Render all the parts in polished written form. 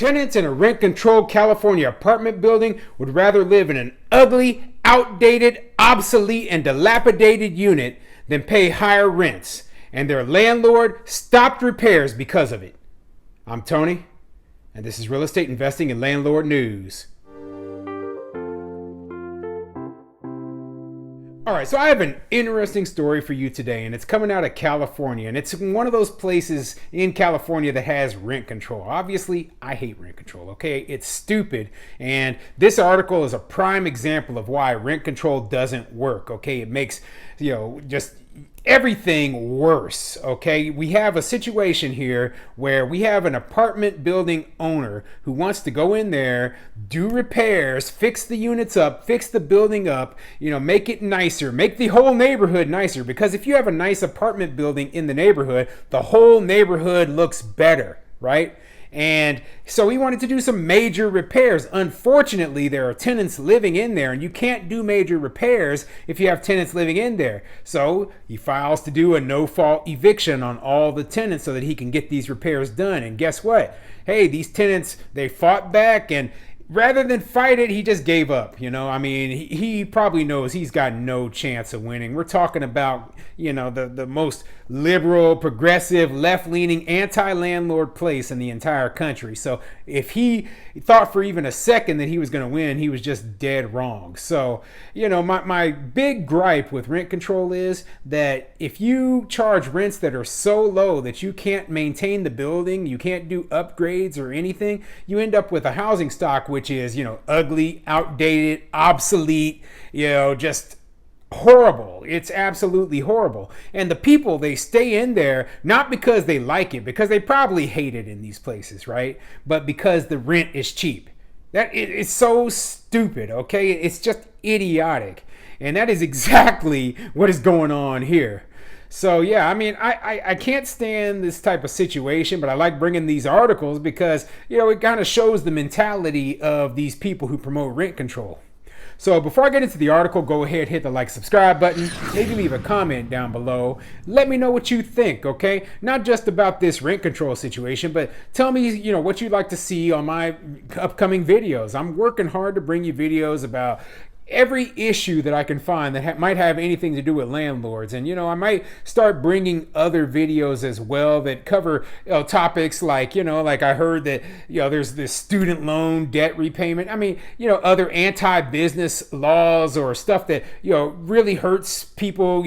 Tenants in a rent-controlled California apartment building would rather live in an ugly, outdated, obsolete, and dilapidated unit than pay higher rents, and their landlord stopped repairs because of it. I'm Tony, and this is Real Estate Investing and Landlord News. All right, so I have an interesting story for you today, and it's coming out of California, and it's one of those places in California that has rent control. Obviously, I hate rent control, okay? It's stupid, and this article is a prime example of why rent control doesn't work, okay? It makes, just everything worse, okay? We have a situation here where we have an apartment building owner who wants to go in there, do repairs, fix the units up, fix the building up, make it nicer, make the whole neighborhood nicer, because if you have a nice apartment building in the neighborhood, the whole neighborhood looks better, right? And so he wanted to do some major repairs. Unfortunately, there are tenants living in there, and you can't do major repairs if you have tenants living in there. So he files to do a no-fault eviction on all the tenants so that he can get these repairs done. And guess what? Hey, these tenants, they fought back, and rather than fight it, he just gave up. He probably knows he's got no chance of winning. We're talking about, the most liberal, progressive, left-leaning, anti-landlord place in the entire country. So if he thought for even a second that he was going to win, he was just dead wrong. So, my big gripe with rent control is that if you charge rents that are so low that you can't maintain the building, you can't do upgrades or anything, you end up with a housing stock which is, ugly, outdated, obsolete, just horrible. It's absolutely horrible. And the people, they stay in there not because they like it, because they probably hate it in these places, right? But because the rent is cheap. It's so stupid, okay? It's just idiotic. And that is exactly what is going on here. So yeah, I can't stand this type of situation, but I like bringing these articles because, it kind of shows the mentality of these people who promote rent control. So before I get into the article, go ahead, hit the subscribe button, maybe leave a comment down below. Let me know what you think, okay? Not just about this rent control situation, but tell me, what you'd like to see on my upcoming videos. I'm working hard to bring you videos about every issue that I can find that might have anything to do with landlords. And, I might start bringing other videos as well that cover topics like I heard that, there's this student loan debt repayment. Other anti-business laws or stuff that, really hurts people,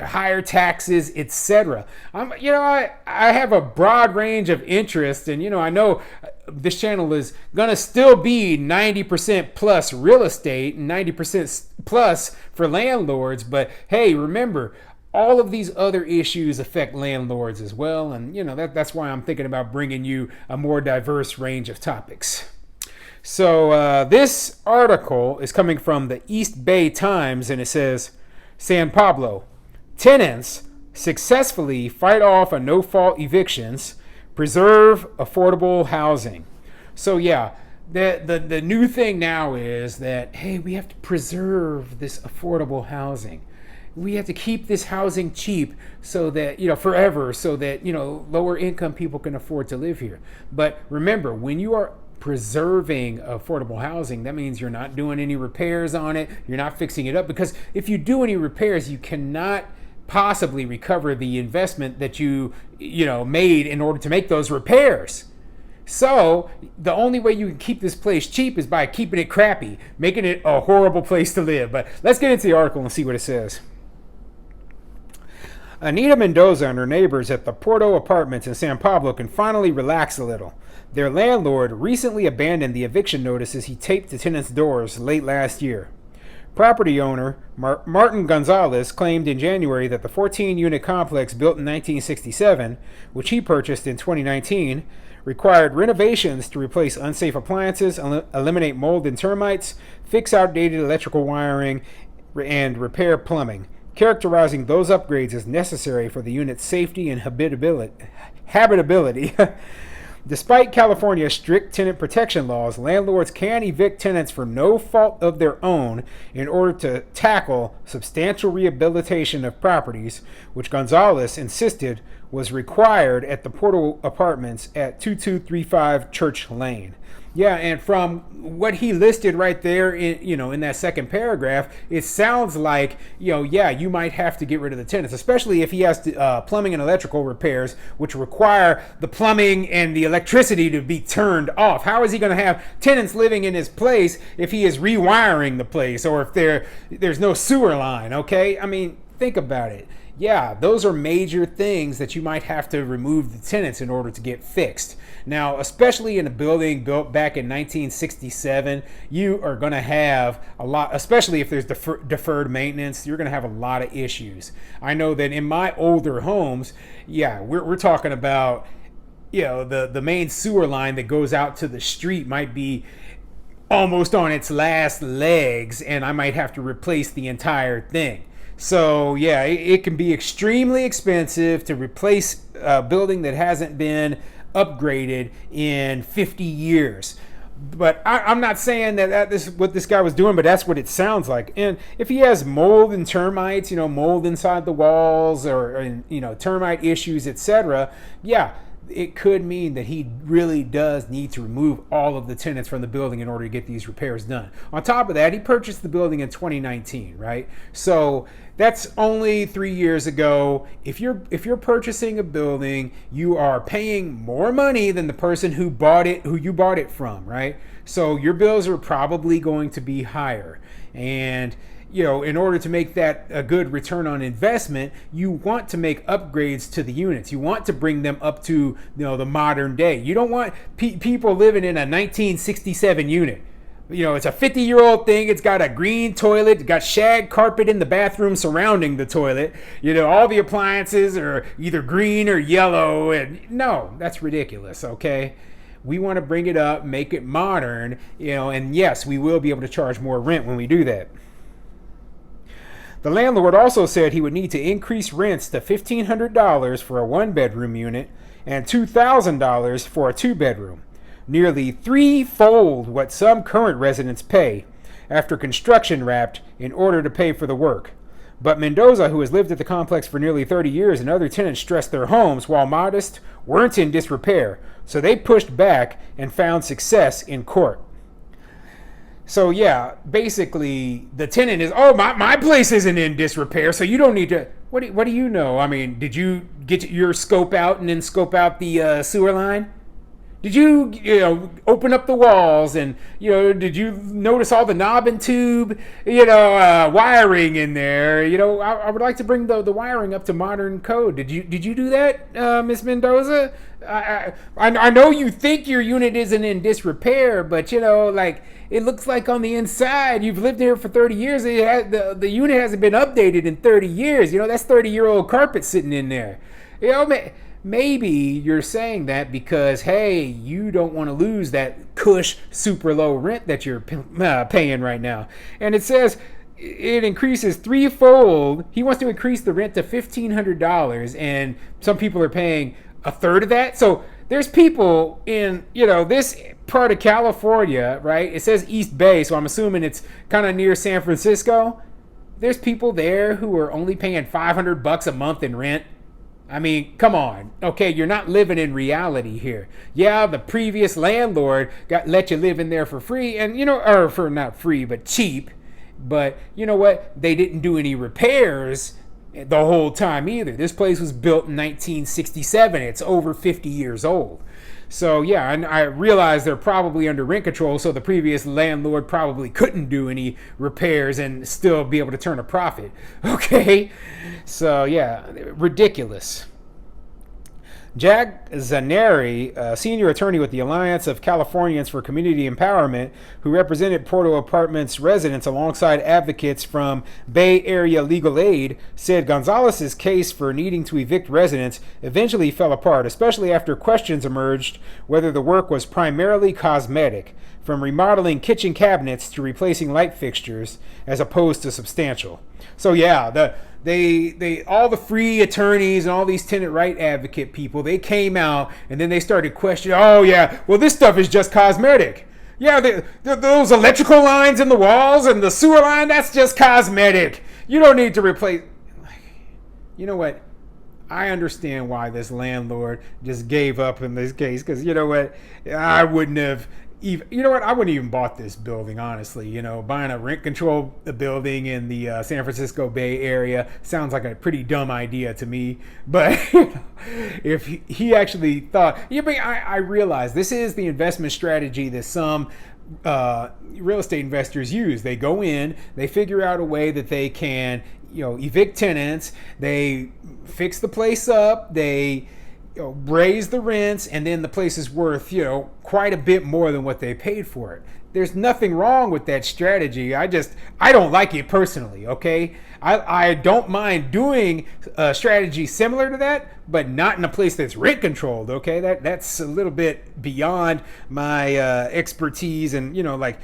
higher taxes, etc. I have a broad range of interests, and, I know this channel is going to still be 90% plus real estate and 90% plus for landlords. But hey, remember, all of these other issues affect landlords as well. And, that's why I'm thinking about bringing you a more diverse range of topics. So this article is coming from the East Bay Times, and it says, San Pablo, tenants successfully fight off a no-fault evictions, preserve affordable housing. So yeah, the new thing now is that, hey, we have to preserve this affordable housing. We have to keep this housing cheap so that, forever, so that, lower income people can afford to live here. But remember, when you are preserving affordable housing, that means you're not doing any repairs on it. You're not fixing it up, because if you do any repairs, you cannot possibly recover the investment that you made in order to make those repairs. So the only way you can keep this place cheap is by keeping it crappy, making it a horrible place to live. But let's get into the article and see what it says. Anita Mendoza and her neighbors at the Porto Apartments in San Pablo can finally relax a little. Their landlord recently abandoned the eviction notices he taped to tenants' doors late last year. Property owner Martin Gonzalez claimed in January that the 14-unit complex built in 1967, which he purchased in 2019, required renovations to replace unsafe appliances, eliminate mold and termites, fix outdated electrical wiring, and repair plumbing, characterizing those upgrades as necessary for the unit's safety and habitability. Despite California's strict tenant protection laws, landlords can evict tenants for no fault of their own in order to tackle substantial rehabilitation of properties, which Gonzalez insisted was required at the Portal Apartments at 2235 Church Lane. Yeah, and from what he listed right there in that second paragraph, it sounds like, yeah, you might have to get rid of the tenants, especially if he has plumbing and electrical repairs, which require the plumbing and the electricity to be turned off. How is he going to have tenants living in his place if he is rewiring the place, or if there's no sewer line, okay? I mean, think about it. Yeah, those are major things that you might have to remove the tenants in order to get fixed. Now, especially in a building built back in 1967, you are going to have a lot, especially if there's deferred maintenance, you're going to have a lot of issues. I know that in my older homes, yeah, we're talking about, the main sewer line that goes out to the street might be almost on its last legs, and I might have to replace the entire thing. So yeah, it can be extremely expensive to replace a building that hasn't been upgraded in 50 years. But I'm not saying that this is what this guy was doing, but that's what it sounds like. And if he has mold and termites, mold inside the walls, or termite issues, etc., yeah, it could mean that he really does need to remove all of the tenants from the building in order to get these repairs done. On top of that, he purchased the building in 2019, right? So that's only 3 years ago. If you're purchasing a building, you are paying more money than the person who you bought it from, right? So your bills are probably going to be higher. And in order to make that a good return on investment, you want to make upgrades to the units. You want to bring them up to the modern day. You don't want people living in a 1967 unit. It's a 50-year-old thing. It's got a green toilet. It's got shag carpet in the bathroom surrounding the toilet. All the appliances are either green or yellow. And no, that's ridiculous, okay? We want to bring it up, make it modern, and yes, we will be able to charge more rent when we do that. The landlord also said he would need to increase rents to $1,500 for a one-bedroom unit and $2,000 for a two-bedroom, nearly threefold what some current residents pay after construction wrapped in order to pay for the work. But Mendoza, who has lived at the complex for nearly 30 years, and other tenants stressed their homes, while modest, weren't in disrepair, so they pushed back and found success in court. So yeah, basically the tenant is, my place isn't in disrepair, so you don't need to. What do you know? I mean, did you get your scope out and then scope out the sewer line? Did you open up the walls and did you notice all the knob and tube wiring in there? I would like to bring the wiring up to modern code. Did you do that, Miss Mendoza? I know you think your unit isn't in disrepair, but it looks like on the inside you've lived here for 30 years. The unit hasn't been updated in 30 years. That's 30-year-old carpet sitting in there. Maybe you're saying that because, hey, you don't want to lose that cush super low rent that you're paying right now. And it says it increases threefold. He wants to increase the rent to $1,500, and some people are paying a third of that. So there's people in, this part of California, right? It says East Bay, so I'm assuming it's kind of near San Francisco. There's people there who are only paying $500 a month in rent. I mean, come on. Okay, you're not living in reality here. Yeah, the previous landlord let you live in there for free, and or for not free, but cheap. But you know what? They didn't do any repairs the whole time either. This place was built in 1967. It's over 50 years old. So yeah, and I realize they're probably under rent control, so the previous landlord probably couldn't do any repairs and still be able to turn a profit. Okay? So yeah, ridiculous. Jack Zaneri, a senior attorney with the Alliance of Californians for Community Empowerment, who represented Portal Apartments residents alongside advocates from Bay Area Legal Aid, said Gonzalez's case for needing to evict residents eventually fell apart, especially after questions emerged whether the work was primarily cosmetic, from remodeling kitchen cabinets to replacing light fixtures, as opposed to substantial. So yeah, They all the free attorneys and all these tenant right advocate people, they came out and then they started questioning, oh yeah, well this stuff is just cosmetic. Yeah, those electrical lines in the walls and the sewer line, that's just cosmetic. You don't need to replace. You know what? I understand why this landlord just gave up in this case, because you know what, I wouldn't have even, you know what, I wouldn't even bought this building, honestly. You know, buying a rent control building in the San Francisco Bay Area sounds like a pretty dumb idea to me. But if he actually thought, yeah, but I realize this is the investment strategy that some real estate investors use. They go in, they figure out a way that they can, you know, evict tenants, they fix the place up, they, you know, raise the rents, and then the place is worth, you know, quite a bit more than what they paid for it. There's nothing wrong with that strategy. I don't like it personally. Okay, I don't mind doing a strategy similar to that, but not in a place that's rent controlled. Okay, that's a little bit beyond my expertise, and you know, like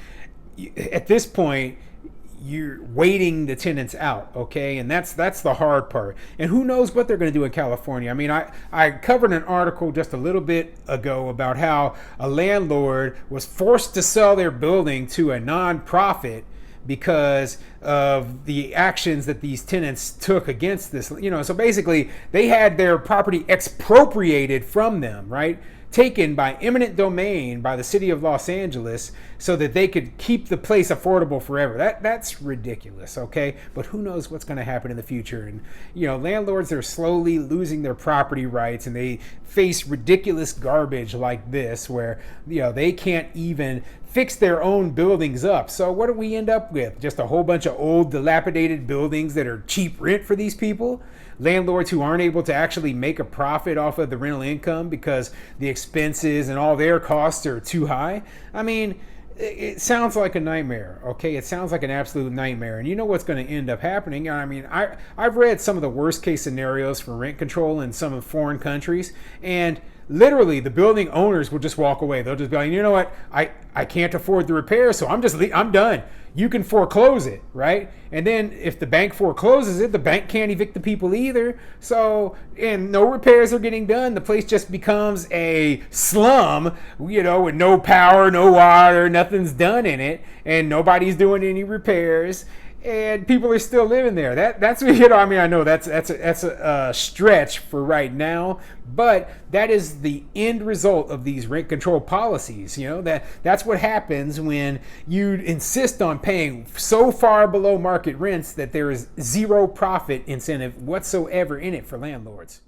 at this point, you're waiting the tenants out, okay? And that's the hard part. And who knows what they're going to do in California. I mean, I covered an article just a little bit ago about how a landlord was forced to sell their building to a nonprofit because of the actions that these tenants took against this. You know, so basically they had their property expropriated from them, right? Taken by eminent domain by the city of Los Angeles so that they could keep the place affordable forever. That's ridiculous, okay? But who knows what's going to happen in the future? And you know, landlords are slowly losing their property rights, and they face ridiculous garbage like this where, you know, they can't even fix their own buildings up. So what do we end up with? Just a whole bunch of old dilapidated buildings that are cheap rent for these people? Landlords who aren't able to actually make a profit off of the rental income because the expenses and all their costs are too high. I mean, it sounds like a nightmare, okay? It sounds like an absolute nightmare. And you know what's going to end up happening? I mean, I've read some of the worst case scenarios for rent control in some of foreign countries, and literally the building owners will just walk away. They'll just be like, you know what, I can't afford the repairs, so I'm done. You can foreclose it, right? And then if the bank forecloses it, the bank can't evict the people either. So, and no repairs are getting done. The place just becomes a slum, you know, with no power, no water, nothing's done in it, and nobody's doing any repairs. And people are still living there. That's what, you know. I mean, I know that's a stretch for right now, but that is the end result of these rent control policies. You know, that's what happens when you insist on paying so far below market rents that there is zero profit incentive whatsoever in it for landlords.